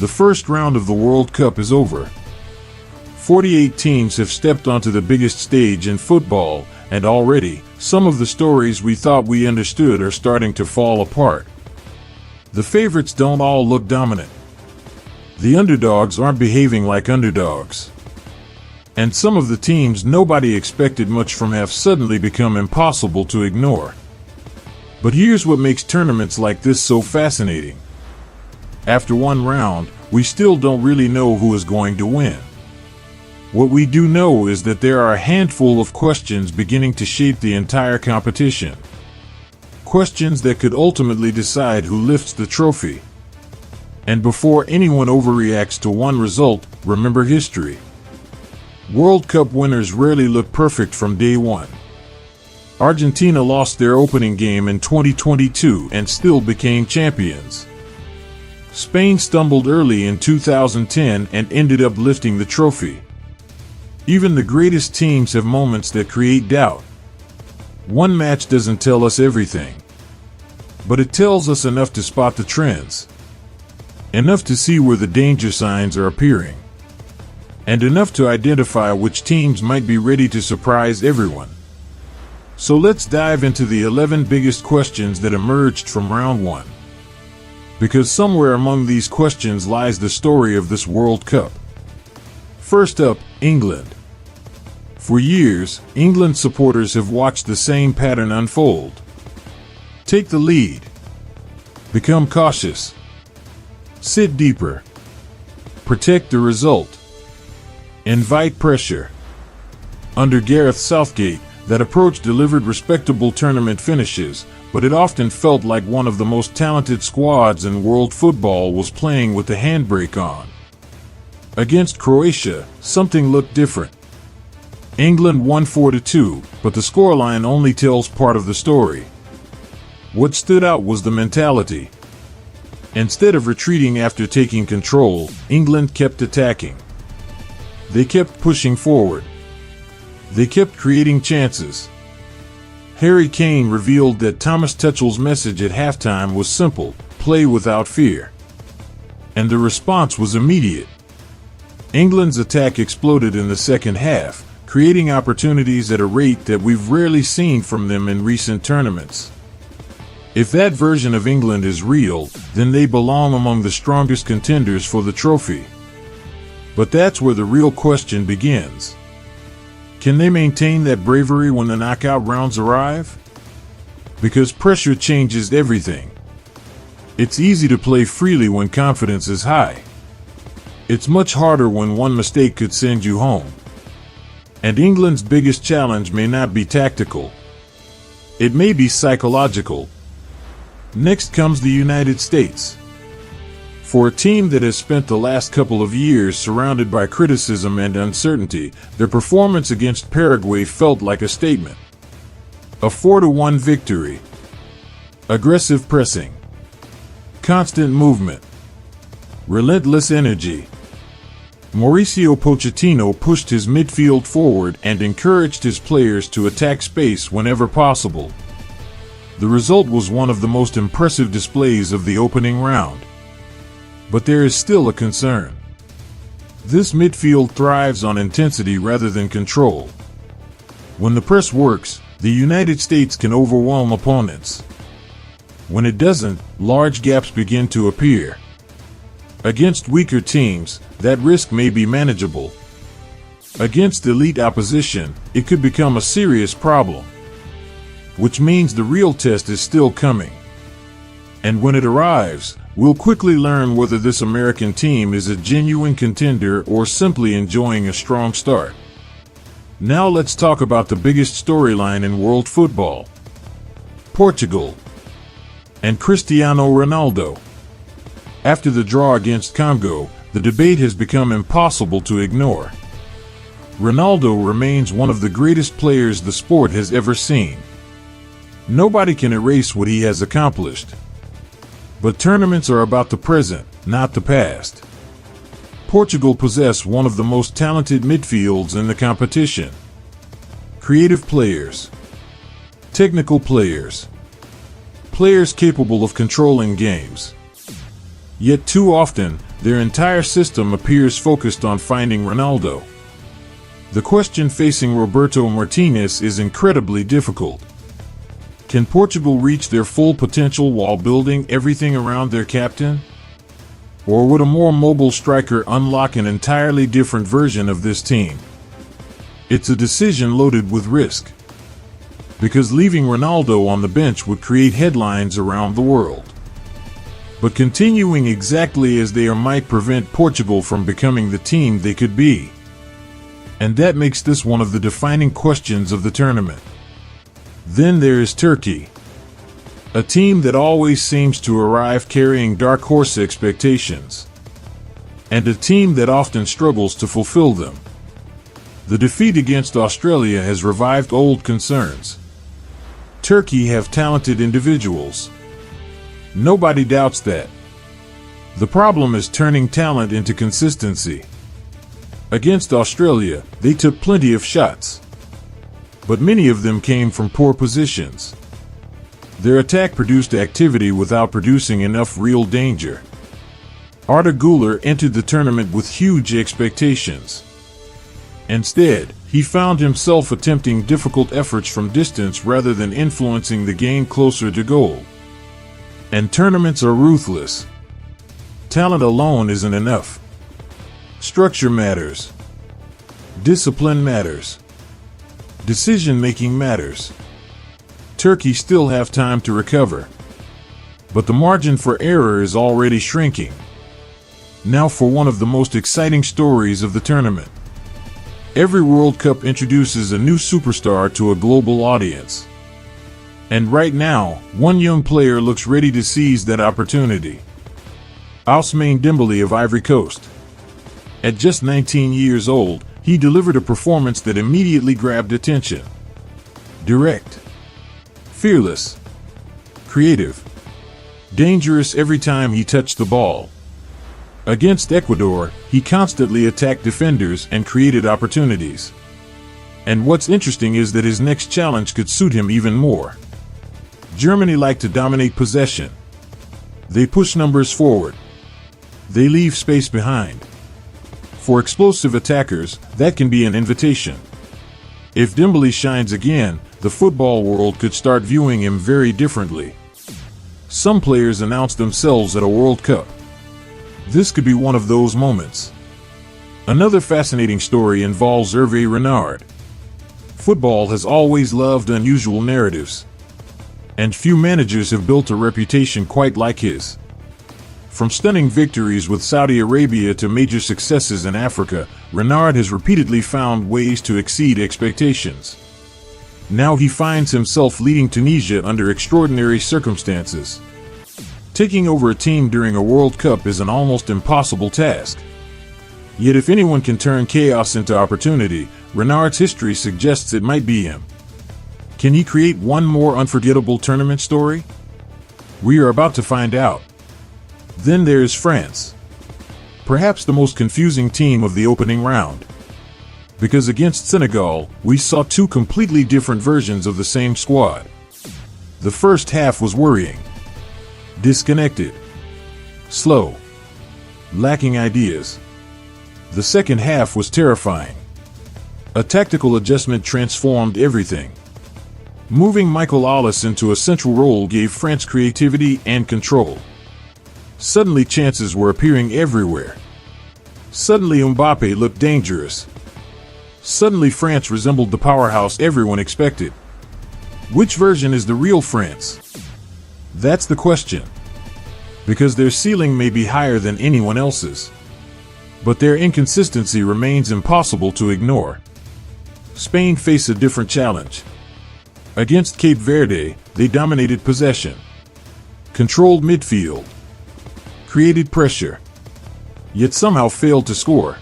The first round of the World Cup is over. 48 teams have stepped onto the biggest stage in football, and already, some of the stories we thought we understood are starting to fall apart. The favorites don't all look dominant. The underdogs aren't behaving like underdogs. And some of the teams nobody expected much from have suddenly become impossible to ignore. But here's what makes tournaments like this so fascinating. After one round, we still don't really know who is going to win. What we do know is that there are a handful of questions beginning to shape the entire competition. Questions that could ultimately decide who lifts the trophy. And before anyone overreacts to one result, remember history. World Cup winners rarely look perfect from day one. Argentina lost their opening game in 2022 and still became champions. Spain stumbled early in 2010 and ended up lifting the trophy. Even the greatest teams have moments that create doubt. One match doesn't tell us everything, but it tells us enough to spot the trends, enough to see where the danger signs are appearing, and enough to identify which teams might be ready to surprise everyone. So let's dive into the 11 biggest questions that emerged from round one. Because somewhere among these questions lies the story of this World Cup. First up, England. For years, England supporters have watched the same pattern unfold. Take the lead. Become cautious. Sit deeper. Protect the result. Invite pressure. Under Gareth Southgate, that approach delivered respectable tournament finishes, but it often felt like one of the most talented squads in world football was playing with the handbrake on. Against Croatia, something looked different. England won 4-2, but the scoreline only tells part of the story. What stood out was the mentality. Instead of retreating after taking control, England kept attacking. They kept pushing forward. They kept creating chances. Harry Kane revealed that Thomas Tuchel's message at halftime was simple: play without fear. And the response was immediate. England's attack exploded in the second half, creating opportunities at a rate that we've rarely seen from them in recent tournaments. If that version of England is real, then they belong among the strongest contenders for the trophy. But that's where the real question begins. Can they maintain that bravery when the knockout rounds arrive? Because pressure changes everything. It's easy to play freely when confidence is high. It's much harder when one mistake could send you home. And England's biggest challenge may not be tactical. It may be psychological. Next comes the United States. For a team that has spent the last couple of years surrounded by criticism and uncertainty, their performance against Paraguay felt like a statement. A 4-1 victory. Aggressive pressing. Constant movement. Relentless energy. Mauricio Pochettino pushed his midfield forward and encouraged his players to attack space whenever possible. The result was one of the most impressive displays of the opening round. But there is still a concern. This midfield thrives on intensity rather than control. When the press works, the United States can overwhelm opponents. When it doesn't, large gaps begin to appear. Against weaker teams, that risk may be manageable. Against elite opposition, it could become a serious problem. Which means the real test is still coming. And when it arrives, we'll quickly learn whether this American team is a genuine contender or simply enjoying a strong start. Now let's talk about the biggest storyline in world football. Portugal and Cristiano Ronaldo. After the draw against Congo, the debate has become impossible to ignore. Ronaldo remains one of the greatest players the sport has ever seen. Nobody can erase what he has accomplished. But tournaments are about the present, not the past. Portugal possess one of the most talented midfields in the competition. Creative players. Technical players. Players capable of controlling games. Yet too often, Their entire system appears focused on finding Ronaldo. The question facing Roberto Martinez is incredibly difficult. Can Portugal reach their full potential while building everything around their captain? Or would a more mobile striker unlock an entirely different version of this team? It's a decision loaded with risk, because leaving Ronaldo on the bench would create headlines around the world. But continuing exactly as they are might prevent Portugal from becoming the team they could be. And that makes this one of the defining questions of the tournament. Then there is Turkey, a team that always seems to arrive carrying dark horse expectations, and a team that often struggles to fulfill them. The defeat against Australia has revived old concerns. Turkey have talented individuals. Nobody doubts that. The problem is turning talent into consistency. Against Australia, they took plenty of shots, but many of them came from poor positions. Their attack produced activity without producing enough real danger. Arda Güler entered the tournament with huge expectations. Instead, he found himself attempting difficult efforts from distance rather than influencing the game closer to goal. And tournaments are ruthless. Talent alone isn't enough. Structure matters. Discipline matters. Decision-making matters. Turkey still have time to recover, but the margin for error is already shrinking. Now for one of the most exciting stories of the tournament. Every World Cup introduces a new superstar to a global audience. And right now, one young player looks ready to seize that opportunity. Ousmane Dembele of Ivory Coast. At just 19 years old, he delivered a performance that immediately grabbed attention. Direct, fearless, creative, dangerous every time he touched the ball. Against Ecuador, he constantly attacked defenders and created opportunities. And what's interesting is that his next challenge could suit him even more. Germany like to dominate possession. They push numbers forward. They leave space behind. For explosive attackers, that can be an invitation. If Dembele shines again, the football world could start viewing him very differently. Some players announce themselves at a World Cup. This could be one of those moments. Another fascinating story involves Hervé Renard. Football has always loved unusual narratives, and few managers have built a reputation quite like his. From stunning victories with Saudi Arabia to major successes in Africa, Renard has repeatedly found ways to exceed expectations. Now he finds himself leading Tunisia under extraordinary circumstances. Taking over a team during a World Cup is an almost impossible task. Yet if anyone can turn chaos into opportunity, Renard's history suggests it might be him. Can he create one more unforgettable tournament story? We are about to find out. Then there's France. Perhaps the most confusing team of the opening round. Because against Senegal, we saw two completely different versions of the same squad. The first half was worrying. Disconnected. Slow. Lacking ideas. The second half was terrifying. A tactical adjustment transformed everything. Moving Michael Ollis into a central role gave France creativity and control. Suddenly chances were appearing everywhere. Suddenly Mbappe looked dangerous. Suddenly France resembled the powerhouse everyone expected. Which version is the real France? That's the question. Because their ceiling may be higher than anyone else's, but their inconsistency remains impossible to ignore. Spain faced a different challenge. Against Cape Verde, they dominated possession, controlled midfield, created pressure, yet somehow failed to score.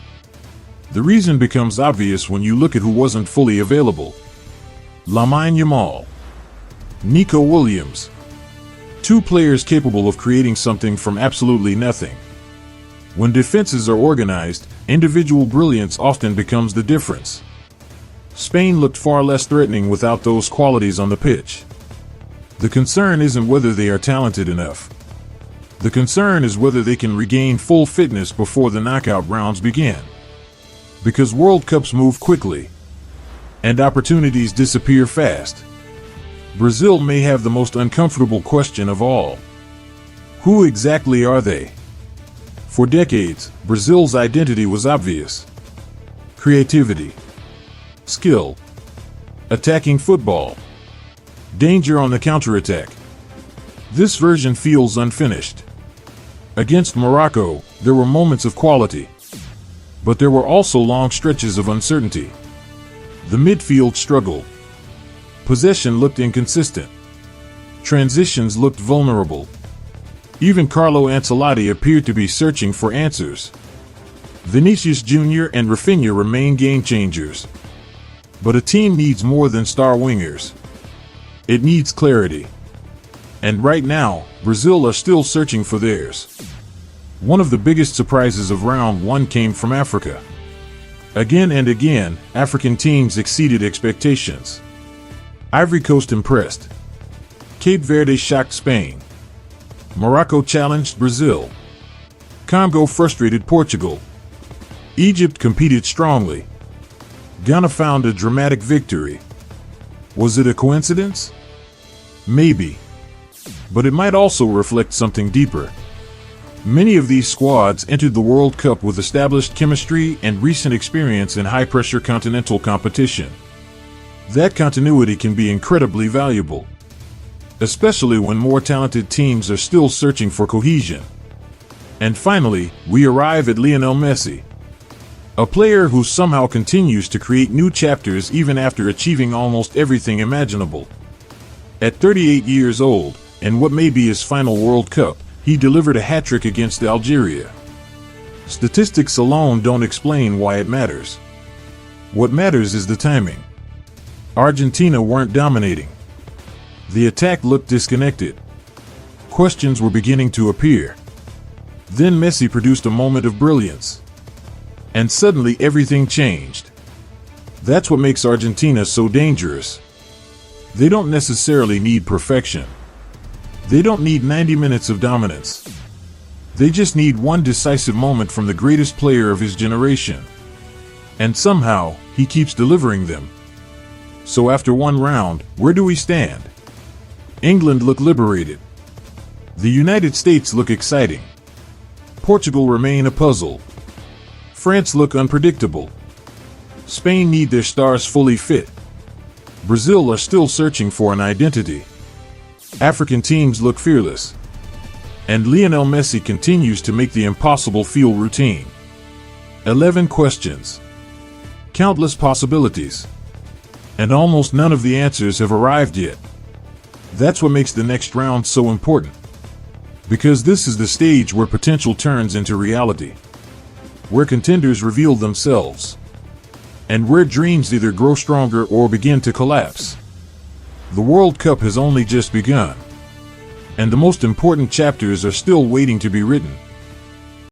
The reason becomes obvious when you look at who wasn't fully available. Lamine Yamal, Nico Williams. Two players capable of creating something from absolutely nothing. When defenses are organized, individual brilliance often becomes the difference. Spain looked far less threatening without those qualities on the pitch. The concern isn't whether they are talented enough. The concern is whether they can regain full fitness before the knockout rounds begin. Because World Cups move quickly, and opportunities disappear fast. Brazil may have the most uncomfortable question of all. Who exactly are they? For decades, Brazil's identity was obvious. Creativity, skill, attacking football, danger on the counterattack. This version feels unfinished. Against Morocco, there were moments of quality, but there were also long stretches of uncertainty. The midfield struggled. Possession looked inconsistent. Transitions looked vulnerable. Even Carlo Ancelotti appeared to be searching for answers. Vinicius Jr. and Rafinha remain game changers. But a team needs more than star wingers. It needs clarity. And right now, Brazil are still searching for theirs. One of the biggest surprises of round one came from Africa. Again and again, African teams exceeded expectations. Ivory Coast impressed. Cape Verde shocked Spain. Morocco challenged Brazil. Congo frustrated Portugal. Egypt competed strongly. Ghana found a dramatic victory. Was it a coincidence? Maybe. But it might also reflect something deeper. Many of these squads entered the World Cup with established chemistry and recent experience in high-pressure continental competition. That continuity can be incredibly valuable, especially when more talented teams are still searching for cohesion. And finally, we arrive at Lionel Messi, a player who somehow continues to create new chapters even after achieving almost everything imaginable. At 38 years old, and what may be his final World Cup, he delivered a hat-trick against Algeria. Statistics alone don't explain why it matters. What matters is the timing. Argentina weren't dominating. The attack looked disconnected. Questions were beginning to appear. Then Messi produced a moment of brilliance. And suddenly everything changed. That's what makes Argentina so dangerous. They don't necessarily need perfection. They don't need 90 minutes of dominance. They just need one decisive moment from the greatest player of his generation. And somehow, he keeps delivering them. So after one round, where do we stand? England look liberated. The United States look exciting. Portugal remain a puzzle. France look unpredictable. Spain need their stars fully fit. Brazil are still searching for an identity. African teams look fearless. And Lionel Messi continues to make the impossible feel routine. 11 questions. Countless possibilities. And almost none of the answers have arrived yet. That's what makes the next round so important. Because this is the stage where potential turns into reality. Where contenders reveal themselves. And where dreams either grow stronger or begin to collapse. The World Cup has only just begun. And the most important chapters are still waiting to be written.